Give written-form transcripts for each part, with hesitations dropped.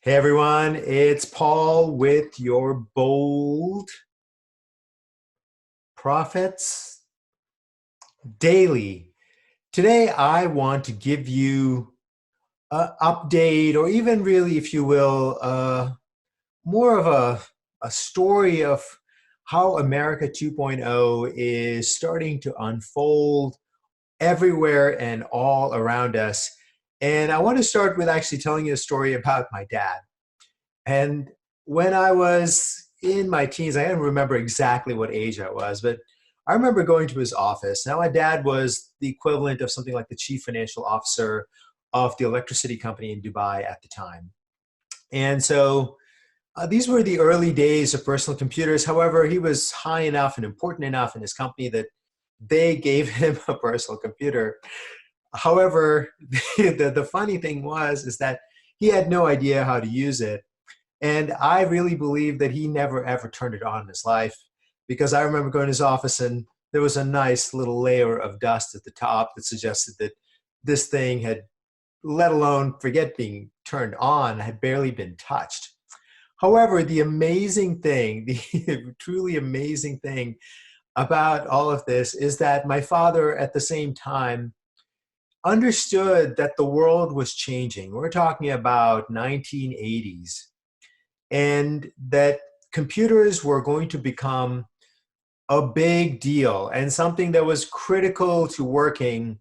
Hey everyone, it's Paul with your bold profits daily. Today I want to give you an update, or even really, if you will, more of a story of how America 2.0 is starting to unfold everywhere and all around us. And I want to start with actually telling you a story about my dad. And when I was in my teens, I don't remember exactly what age I was, but I remember going to his office. Now, my dad was the equivalent of something like the chief financial officer of the electricity company in Dubai at the time. And so these were the early days of personal computers. However, he was high enough and important enough in his company that they gave him a personal computer. However, the funny thing is that he had no idea how to use it. And I really believe that he never ever turned it on in his life, because I remember going to his office and there was a nice little layer of dust at the top that suggested that this thing had, let alone forget being turned on, had barely been touched. However, the amazing thing, the truly amazing thing about all of this is that my father at the same time understood that the world was changing. We're talking about 1980s, and that computers were going to become a big deal and something that was critical to working.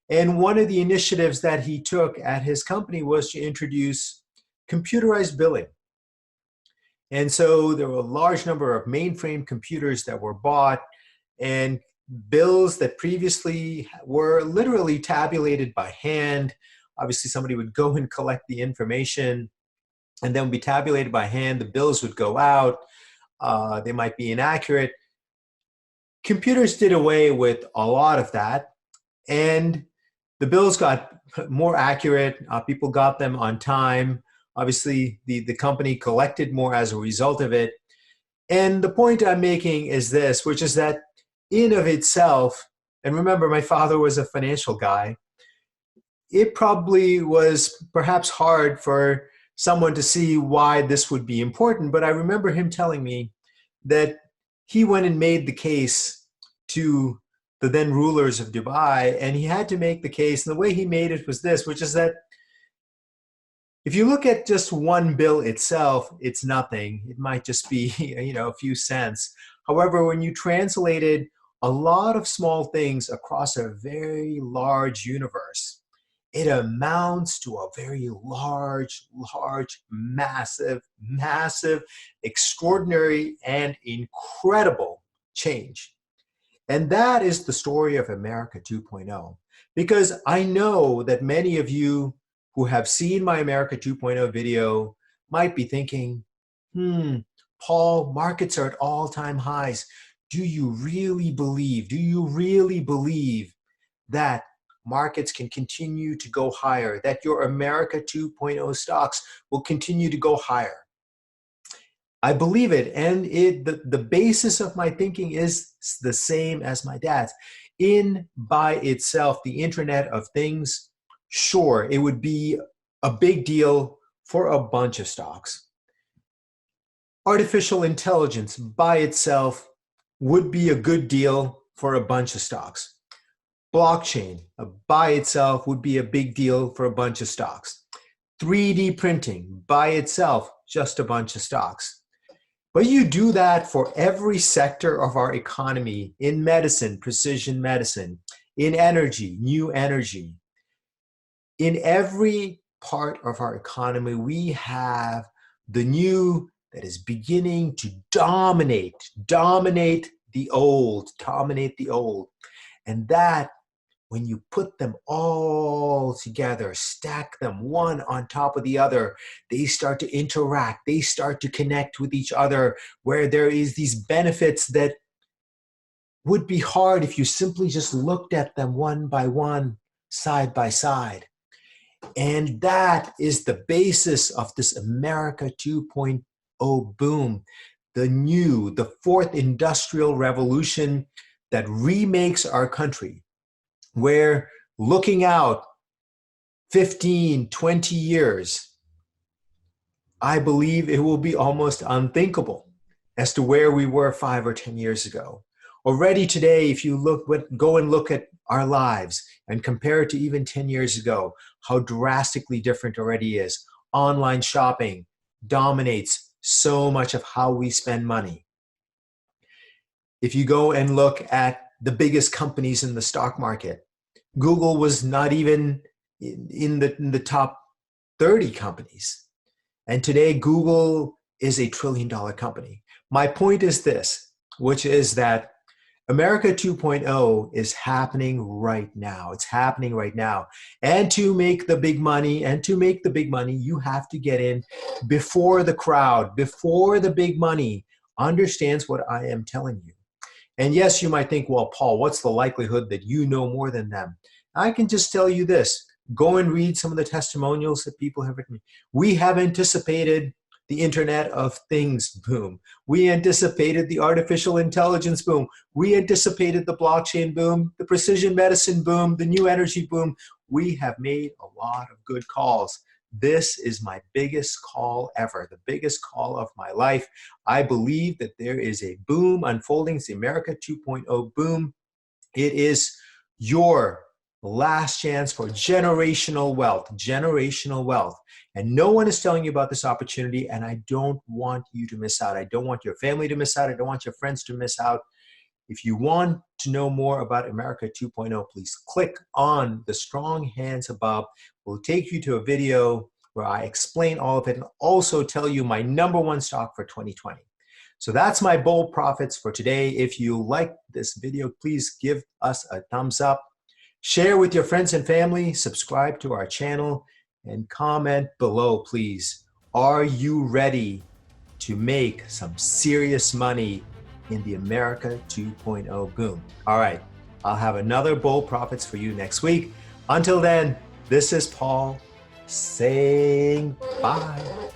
And one of the initiatives that he took at his company was to introduce computerized billing. And so there were a large number of mainframe computers that were bought, and bills that previously were literally tabulated by hand. Obviously, somebody would go and collect the information and then be tabulated by hand. The bills would go out. They might be inaccurate. Computers did away with a lot of that, and the bills got more accurate. People got them on time. Obviously, the company collected more as a result of it. And the point I'm making is this, which is that in of itself, and remember, my father was a financial guy, it probably was perhaps hard for someone to see why this would be important. But I remember him telling me that he went and made the case to the then rulers of Dubai, and he had to make the case. And the way he made it was this, which is that if you look at just one bill itself, it's nothing. It might just be, a few cents. However, when you translated a lot of small things across a very large universe, it amounts to a very large, massive, extraordinary, and incredible change. And that is the story of America 2.0. Because I know that many of you who have seen my America 2.0 video might be thinking, Paul, markets are at all-time highs. Do you really believe that markets can continue to go higher, that your America 2.0 stocks will continue to go higher? I believe it, and the basis of my thinking is the same as my dad's. In by itself, the Internet of Things, sure, it would be a big deal for a bunch of stocks. Artificial intelligence by itself would be a good deal for a bunch of stocks. Blockchain by itself would be a big deal for a bunch of stocks. 3D printing by itself, just a bunch of stocks. But you do that for every sector of our economy: in medicine, precision medicine; in energy, new energy. In every part of our economy, we have the new that is beginning to dominate the old. And that, when you put them all together, stack them one on top of the other, they start to interact, they start to connect with each other, where there is these benefits that would be hard if you simply just looked at them one by one, side by side. And that is the basis of this America 2.0 boom, the fourth industrial revolution that remakes our country, where looking out 15, 20 years, I believe it will be almost unthinkable as to where we were 5 or 10 years ago. Already today, if you go and look at our lives and compare it to even 10 years ago, how drastically different already is. Online shopping dominates so much of how we spend money. If you go and look at the biggest companies in the stock market, Google was not even in the top 30 companies. And today, Google is a $1 trillion company. My point is this, which is that America 2.0 is happening right now. It's happening right now. And to make the big money, you have to get in before the crowd, before the big money understands what I am telling you. And yes, you might think, well, Paul, what's the likelihood that you know more than them? I can just tell you this. Go and read some of the testimonials that people have written. We have anticipated the Internet of Things boom. We anticipated the artificial intelligence boom. We anticipated the blockchain boom, the precision medicine boom, the new energy boom. We have made a lot of good calls. This is my biggest call ever, the biggest call of my life. I believe that there is a boom unfolding. It's the America 2.0 boom. It is your last chance for generational wealth, generational wealth. And no one is telling you about this opportunity, and I don't want you to miss out. I don't want your family to miss out. I don't want your friends to miss out. If you want to know more about America 2.0, please click on the strong hands above. We'll take you to a video where I explain all of it and also tell you my #1 stock for 2020. So that's my bold profits for today. If you like this video, please give us a thumbs up. Share with your friends and family, subscribe to our channel, and comment below, please. Are you ready to make some serious money in the America 2.0 boom? All right, I'll have another bold profits for you next week. Until then, this is Paul saying bye.